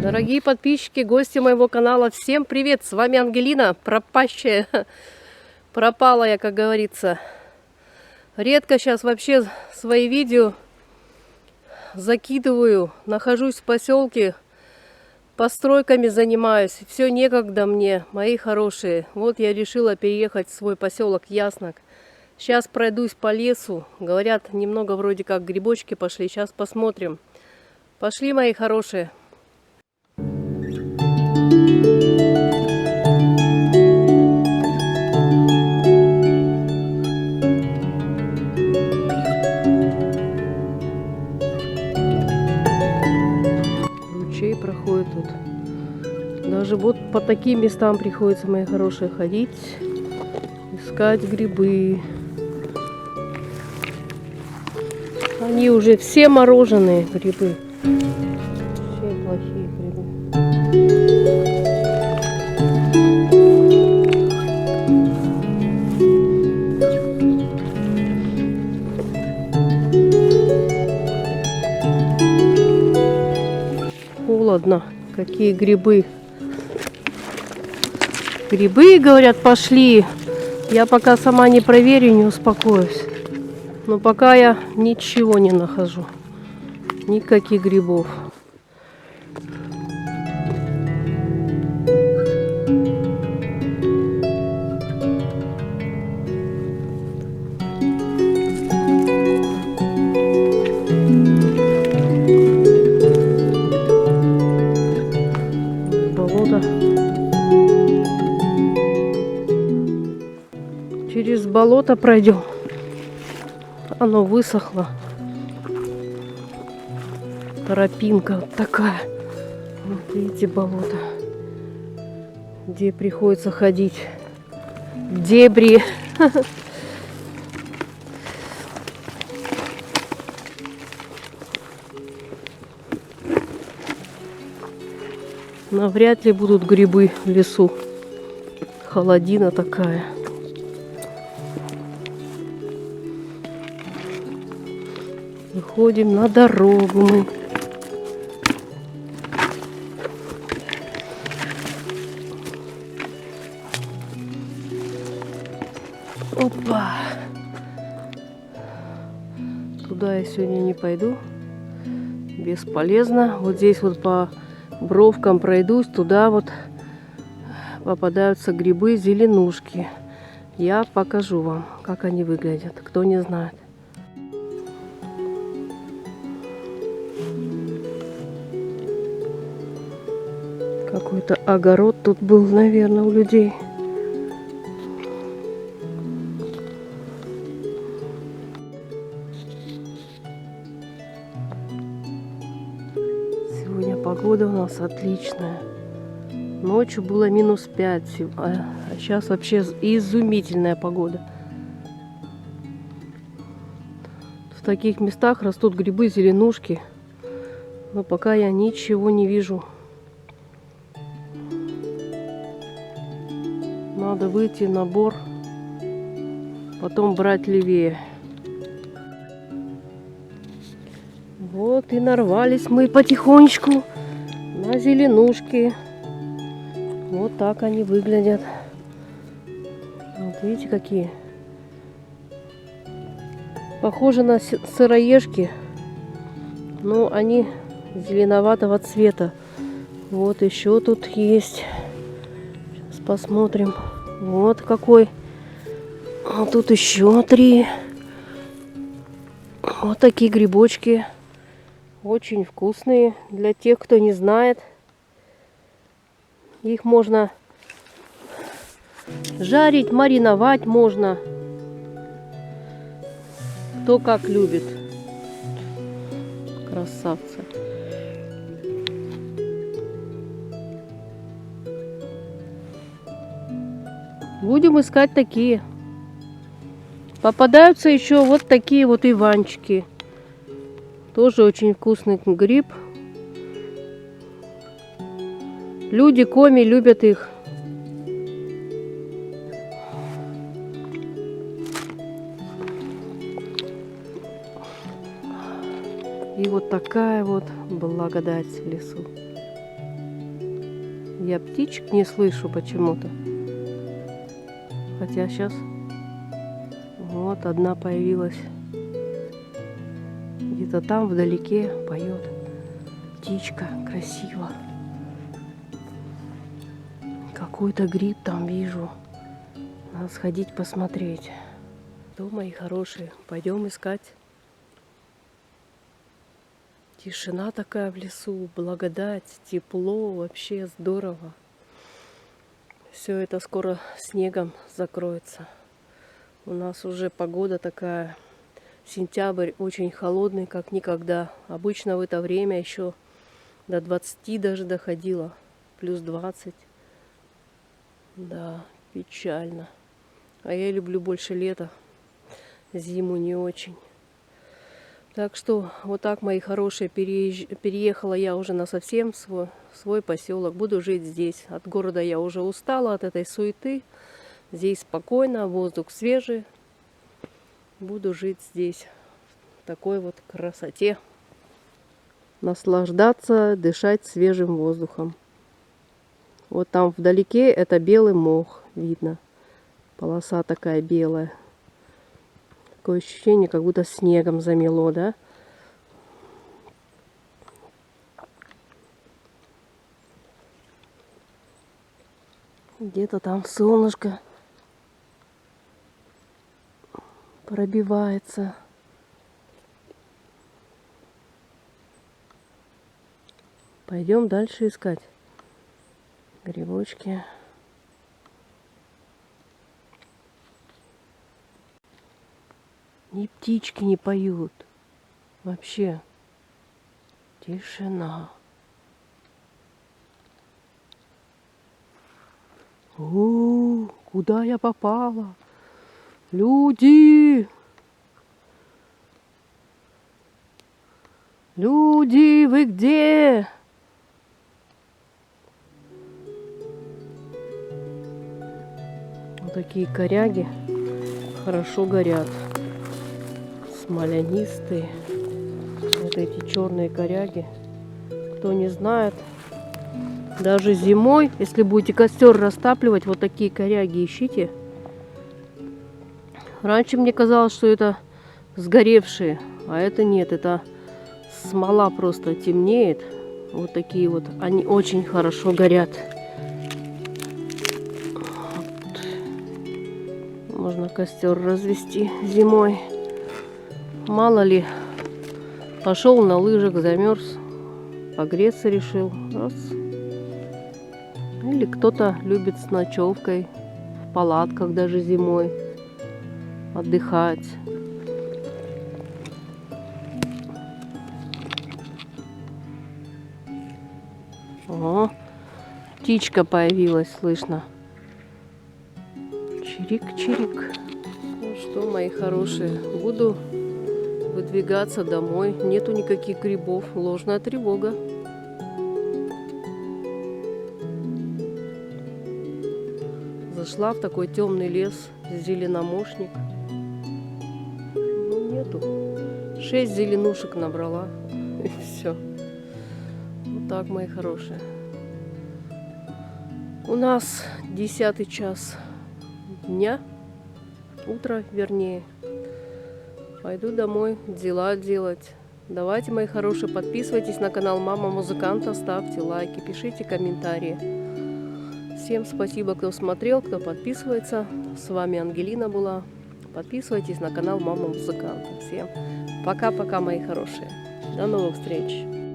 Дорогие подписчики, гости моего канала, всем привет! С вами Ангелина, пропащая. Пропала я, как говорится. Редко сейчас вообще свои видео закидываю. Нахожусь в поселке, постройками занимаюсь. Все некогда мне, мои хорошие. Вот я решила переехать в свой поселок Яснок. Сейчас пройдусь по лесу. Говорят, немного вроде как грибочки пошли. Сейчас посмотрим. Пошли, мои хорошие. Ручей проходит тут. Даже вот по таким местам приходится, мои хорошие, ходить, искать грибы. Они уже все мороженые грибы. Все плохие грибы. Холодно. Какие грибы. Грибы, говорят, пошли. Я пока сама не проверю, не успокоюсь. Но пока я ничего не нахожу. Никаких грибов. Болото. Через болото пройдем. Оно высохло. Тропинка вот такая. Вот видите, болото. Где приходится ходить. Дебри. Навряд ли будут грибы в лесу. Холодина такая. Выходим на дорогу мы. Опа! Туда я сегодня не пойду. Бесполезно. Вот здесь вот по бровкам пройдусь. Туда вот попадаются грибы, зеленушки. Я покажу вам, как они выглядят. Кто не знает. Какой-то огород тут был, наверное, у людей. Сегодня погода у нас отличная. Ночью было -5, а сейчас вообще изумительная погода. В таких местах растут грибы, зеленушки. Но пока я ничего не вижу. Надо выйти на бор, потом брать левее. Вот и нарвались мы потихонечку на зеленушки. Вот так они выглядят. Вот видите, какие. Похожи на сыроежки, но они зеленоватого цвета. Вот еще тут есть. Сейчас посмотрим. Вот какой. А тут еще 3. Вот такие грибочки. Очень вкусные. Для тех, кто не знает. Их можно жарить, мариновать можно. Кто как любит. Красавцы. Будем искать такие. Попадаются еще вот такие вот иванчики. Тоже очень вкусный гриб. Люди, коми, любят их. И вот такая вот благодать в лесу. Я птичек не слышу почему-то. Хотя сейчас вот одна появилась. Где-то там вдалеке поет птичка красиво. Какой-то гриб там вижу. Надо сходить посмотреть. Что, мои хорошие, пойдем искать. Тишина такая в лесу, благодать, тепло, вообще здорово. Все это скоро снегом закроется. У нас уже погода такая, сентябрь очень холодный, как никогда. Обычно в это время еще до 20 даже доходило, плюс 20. Да, печально. А я люблю больше лета, зиму не очень. Так что вот так, мои хорошие, переехала я уже насовсем в свой поселок. Буду жить здесь. От города я уже устала, от этой суеты. Здесь спокойно, воздух свежий. Буду жить здесь в такой вот красоте. Наслаждаться, дышать свежим воздухом. Вот там вдалеке это белый мох видно. Полоса такая белая. Такое ощущение, как будто снегом замело, да? Где-то там солнышко пробивается. Пойдем дальше искать грибочки. Ни птички не поют. Вообще тишина. О, куда я попала? Люди! Люди, вы где? Вот такие коряги хорошо горят. Смолянистые. Вот эти черные коряги. Кто не знает, даже зимой, если будете костер растапливать, вот такие коряги ищите. Раньше мне казалось, что это сгоревшие, а это нет, это смола просто темнеет. Вот такие вот, они очень хорошо горят. Можно костер развести зимой. Мало ли, пошел на лыжах, замерз, погреться решил. Раз. Или кто-то любит с ночевкой в палатках даже зимой отдыхать. О, птичка появилась, слышно. Чирик-чирик. Ну что, мои хорошие, буду выдвигаться домой. Нету никаких грибов. Ложная тревога. Зашла в такой темный лес, зеленомошник. Ну, нету. 6 зеленушек набрала. И все. Вот так, мои хорошие. У нас 10 час дня. Утро, вернее. Пойду домой дела делать. Давайте, мои хорошие, подписывайтесь на канал Мама Музыканта, ставьте лайки, пишите комментарии. Всем спасибо, кто смотрел, кто подписывается. С вами Ангелина была. Подписывайтесь на канал Мама Музыканта. Всем пока-пока, мои хорошие. До новых встреч.